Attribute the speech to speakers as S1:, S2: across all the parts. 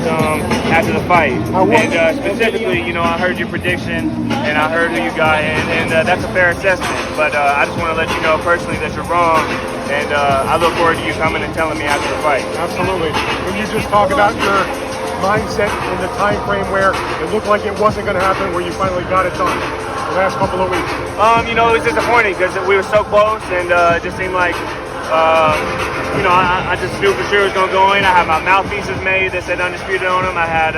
S1: after the fight. And specifically, you know, I heard your prediction and I heard who you got, and that's a fair assessment. But I just want to let you know personally that you're wrong, and I look forward to you coming and telling me after the fight.
S2: Absolutely. When you just talk about your mindset in the time frame where it looked like it wasn't going to happen, where you finally got it done the last couple of weeks?
S1: You know, it was disappointing because we were so close, and it just seemed like, you know, I just knew for sure it was going to go in. I had my mouthpieces made that said undisputed on them. I had,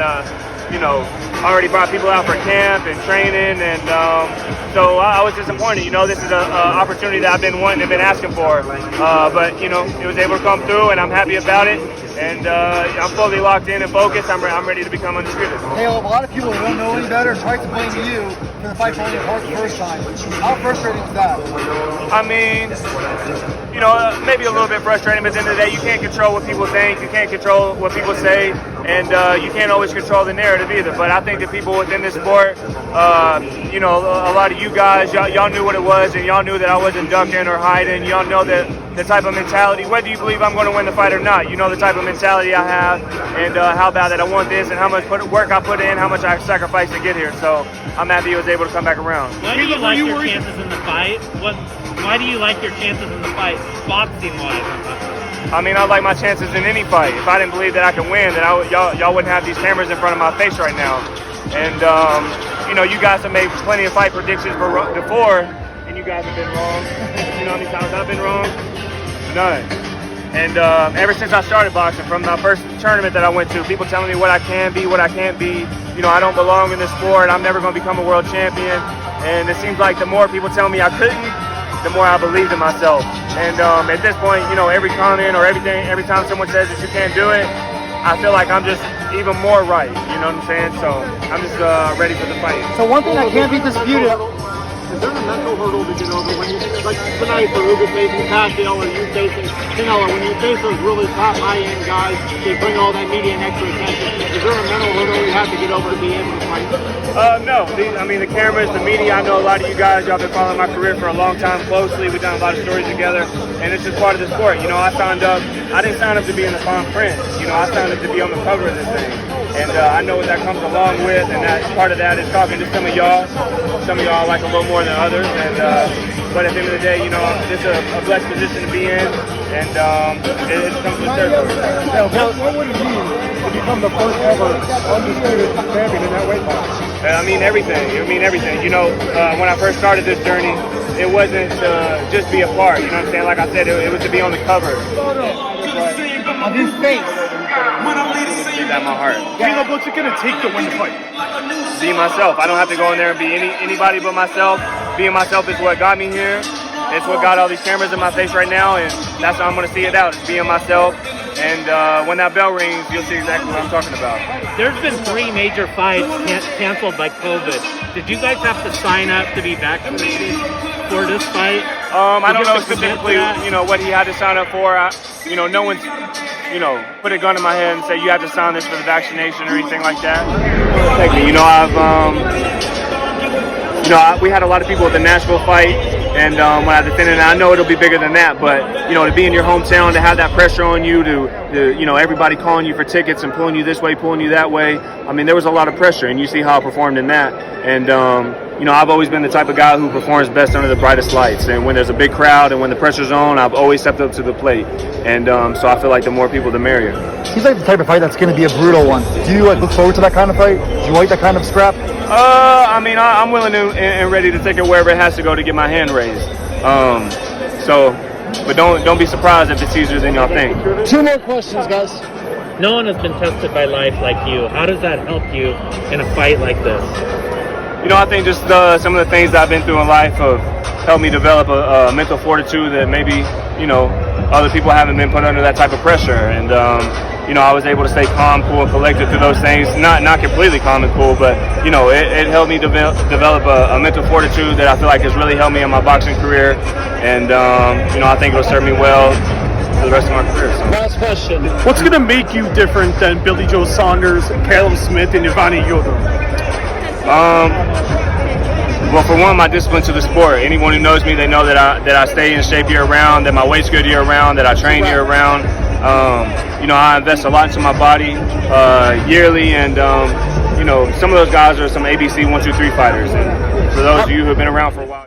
S1: you know, already brought people out for camp and training, and so I was disappointed. You know, this is an opportunity that I've been wanting and been asking for, but, you know, it was able to come through, and I'm happy about it. And I'm fully locked in and focused. I'm ready to become undisputed.
S3: Caleb, a lot of people who don't know any better try to blame you for the fight falling apart the first time. How frustrating is that?
S1: I mean, you know, maybe a little bit frustrating, but at the end of the day, you can't control what people think, you can't control what people say, and you can't always control the narrative either. But I think that people within this sport, you know, a lot of you guys, y'all knew what it was, and y'all knew that I wasn't ducking or hiding. Y'all know that the type of mentality, whether you believe I'm going to win the fight or not, you know the type of mentality I have, and how bad that I want this, and how much work I put in, how much I sacrificed to get here. So I'm happy I was able to come back around.
S4: Why do you like your chances in the fight? Why do you like your chances in the fight, boxing-wise?
S1: I mean, I like my chances in any fight. If I didn't believe that I could win, then y'all wouldn't have these cameras in front of my face right now. And you know, you guys have made plenty of fight predictions before, and you guys have been wrong. You know how many times I've been wrong? None. And ever since I started boxing, from my first tournament that I went to, people telling me what I can be, what I can't be. You know, I don't belong in this sport. I'm never going to become a world champion. And it seems like the more people tell me I couldn't, the more I believed in myself. And at this point, you know, every comment or every time someone says that you can't do it, I feel like I'm just even more right. You know what I'm saying? So I'm just ready for the fight.
S3: So one thing that can't be disputed.
S2: Is there a mental hurdle to get over when you, like tonight, for Uga facing Pacquiao or you facing Canelo, when you face those really top high-end guys, they bring all that media and extra attention. Is there a mental hurdle you have to get over to be able to fight?
S1: No. I mean, the cameras, the media, I know a lot of you guys, y'all been following my career for a long time closely. We've done a lot of stories together, and it's just part of the sport. You know, I didn't sign up to be in the fine print. You know, I signed up to be on the cover of this thing. And I know what that comes along with, and that part of that is talking to some of y'all. Some of y'all I like a little more than others, and but at the end of the day, you know, it's a blessed position to be in, and it comes with territory.
S2: What would it mean to become the first ever undisputed champion in that weight class?
S1: I mean everything. It would mean everything. You know, when I first started this journey, it wasn't to just be a part. You know what I'm saying? Like I said, it was to be on the cover.
S3: Of his face.
S1: At my heart.
S2: Caleb, what's it going to take to win the fight?
S1: Be myself. I don't have to go in there and be anybody but myself. Being myself is what got me here. It's what got all these cameras in my face right now, and that's how I'm going to see it out. It's being myself. And when that bell rings, you'll see exactly what I'm talking about.
S4: There's been 3 major fights canceled by COVID. Did you guys have to sign up to be vaccinated for this fight?
S1: I don't know specifically, you know, what he had to sign up for. You know, no one's, you know, put a gun in my head and say you have to sign this for the vaccination or anything like that. You know, we had a lot of people at the Nashville fight, and when I defended it, I know it'll be bigger than that, but, you know, to be in your hometown, to have that pressure on you, to you know, everybody calling you for tickets and pulling you this way, pulling you that way, I mean, there was a lot of pressure, and you see how I performed in that, and, you know, I've always been the type of guy who performs best under the brightest lights, and when there's a big crowd and when the pressure's on, I've always stepped up to the plate, and so I feel like the more people, the merrier.
S3: Seems like the type of fight that's going to be a brutal one. Do you look forward to that kind of fight? Do you like that kind of scrap?
S1: I mean, I'm willing to and ready to take it wherever it has to go to get my hand raised. But don't be surprised if it's easier than y'all think.
S3: 2 more questions, guys.
S4: No one has been tested by life like you. How does that help you in a fight like this?
S1: You know, I think just some of the things that I've been through in life have helped me develop a mental fortitude that maybe, you know, other people haven't been put under that type of pressure. And, you know, I was able to stay calm, cool, and collected through those things. Not completely calm and cool, but, you know, it helped me develop a mental fortitude that I feel like has really helped me in my boxing career. And, you know, I think it'll serve me well for the rest of my career. So.
S3: Last question.
S2: What's going to make you different than Billy Joe Saunders, Caleb Smith, and Ivani Yoder?
S1: Well, for one, my discipline to the sport. Anyone who knows me, they know that I stay in shape year round, that my weight's good year round, that I train year round. You know, I invest a lot into my body yearly, and you know, some of those guys are some ABC 1, 2, 3 fighters. And for those of you who have been around for a while.